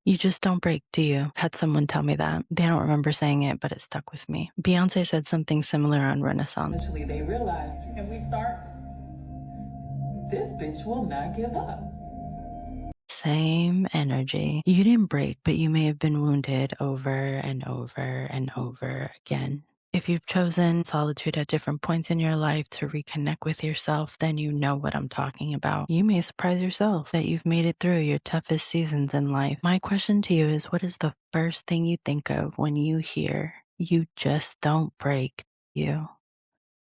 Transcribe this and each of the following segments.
You just don't break, do you? Had someone tell me that. They don't remember saying it, but it stuck with me. Beyonce said something similar on Renaissance. Eventually, they realized, and we start, this bitch will not give up. Same energy. You didn't break, but you may have been wounded over and over and over again. If you've chosen solitude at different points in your life to reconnect with yourself, then you know what I'm talking about. You may surprise yourself that you've made it through your toughest seasons in life. My question to you is, what is the first thing you think of when you hear you just don't break you?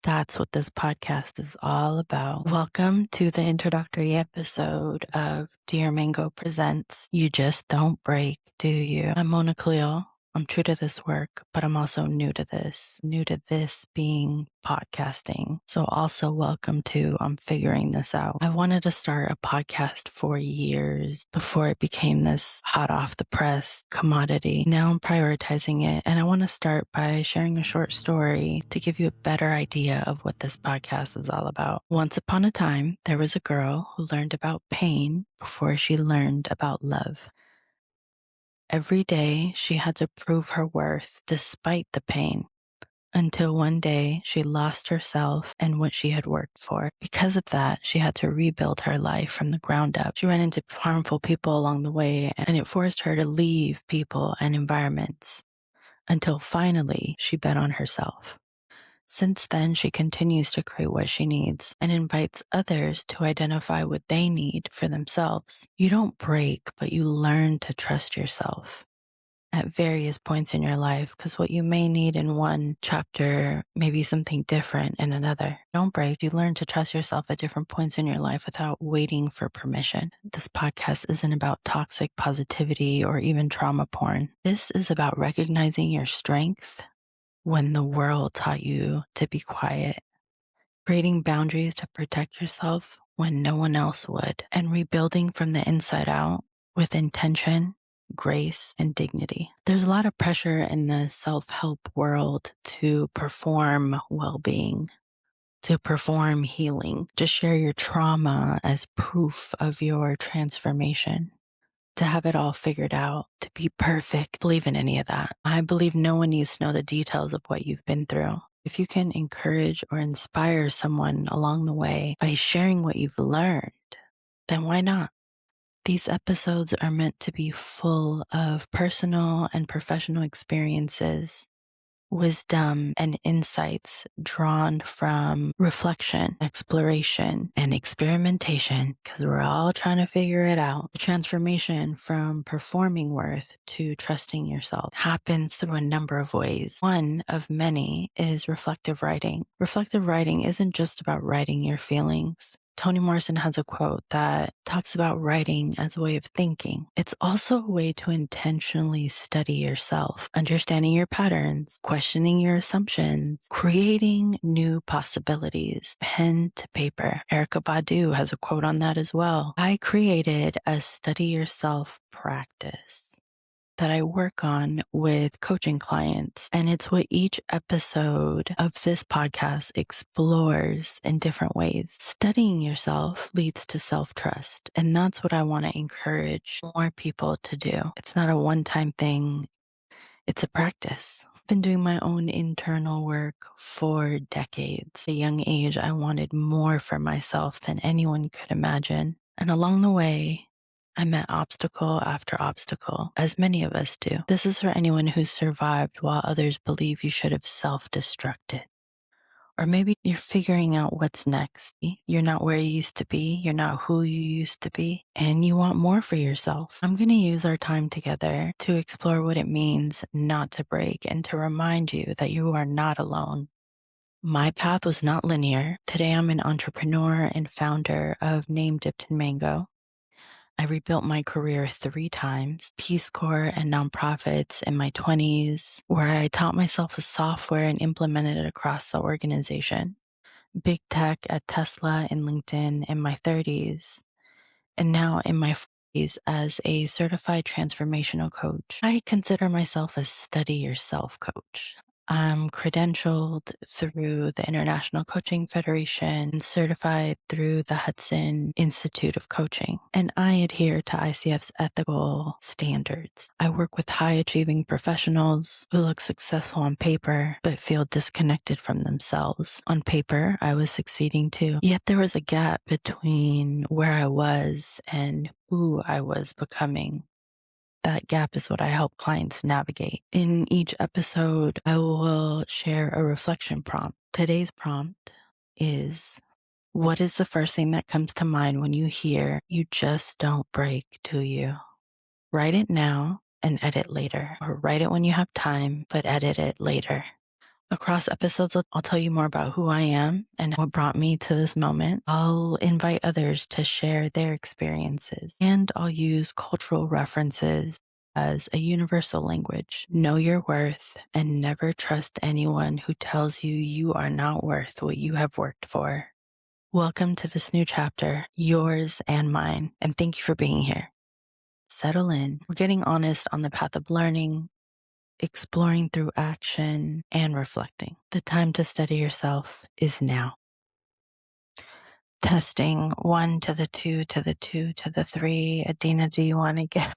That's what this podcast is all about. Welcome to the introductory episode of Dear Mango Presents You Just Don't Break, Do You? I'm Mona Khalil. I'm true to this work, but I'm also new to this being podcasting. So also welcome to I'm figuring this out. I wanted to start a podcast for years before it became this hot off the press commodity. Now I'm prioritizing it, and I want to start by sharing a short story to give you a better idea of what this podcast is all about. Once upon a time, there was a girl who learned about pain before she learned about love. Every day, she had to prove her worth despite the pain, until one day she lost herself and what she had worked for. Because of that, she had to rebuild her life from the ground up. She ran into harmful people along the way, and it forced her to leave people and environments until finally she bet on herself. Since then, she continues to create what she needs and invites others to identify what they need for themselves. You don't break, but you learn to trust yourself at various points in your life, because what you may need in one chapter may be something different in another. Don't break. You learn to trust yourself at different points in your life without waiting for permission. This podcast isn't about toxic positivity or even trauma porn. This is about recognizing your strength when the world taught you to be quiet, creating boundaries to protect yourself when no one else would, and rebuilding from the inside out with intention, grace, and dignity. There's a lot of pressure in the self-help world to perform well-being, to perform healing, to share your trauma as proof of your transformation, to have it all figured out, to be perfect. Believe in any of that. I believe no one needs to know the details of what you've been through. If you can encourage or inspire someone along the way by sharing what you've learned, then why not? These episodes are meant to be full of personal and professional experiences, wisdom, and insights drawn from reflection, exploration, and experimentation, because we're all trying to figure it out. The transformation from performing worth to trusting yourself happens through a number of ways. One of many is reflective writing. Reflective writing isn't just about writing your feelings. Toni Morrison has a quote that talks about writing as a way of thinking. It's also a way to intentionally study yourself, understanding your patterns, questioning your assumptions, creating new possibilities, pen to paper. Erykah Badu has a quote on that as well. I created a study yourself practice that I work on with coaching clients. And it's what each episode of this podcast explores in different ways. Studying yourself leads to self-trust. And that's what I want to encourage more people to do. It's not a one-time thing. It's a practice. I've been doing my own internal work for decades. At a young age, I wanted more for myself than anyone could imagine. And along the way, I met obstacle after obstacle, as many of us do. This is for anyone who's survived while others believe you should have self-destructed. Or maybe you're figuring out what's next. You're not where you used to be. You're not who you used to be. And you want more for yourself. I'm going to use our time together to explore what it means not to break and to remind you that you are not alone. My path was not linear. Today I'm an entrepreneur and founder of Name Dipped in Mango. I rebuilt my career 3 times, Peace Corps and nonprofits in my 20s, where I taught myself a software and implemented it across the organization. Big tech at Tesla and LinkedIn in my 30s, and now in my 40s as a certified transformational coach. I consider myself a study yourself coach. I'm credentialed through the International Coaching Federation, certified through the Hudson Institute of Coaching, and I adhere to ICF's ethical standards. I work with high achieving professionals who look successful on paper but feel disconnected from themselves. On paper, I was succeeding too, yet there was a gap between where I was and who I was becoming. That gap is what I help clients navigate. In each episode, I will share a reflection prompt. Today's prompt is, what is the first thing that comes to mind when you hear "you just don't break, do you"? Write it now and edit later, or write it when you have time, but edit it later. Across episodes, I'll tell you more about who I am and what brought me to this moment. I'll invite others to share their experiences, and I'll use cultural references as a universal language. Know your worth and never trust anyone who tells you you are not worth what you have worked for. Welcome to this new chapter, yours and mine, and thank you for being here. Settle in. We're getting honest on the path of learning, exploring through action, and reflecting. The time to study yourself is now. Testing 1 to the 2 to the 2 to the 3. Adina, do you want to get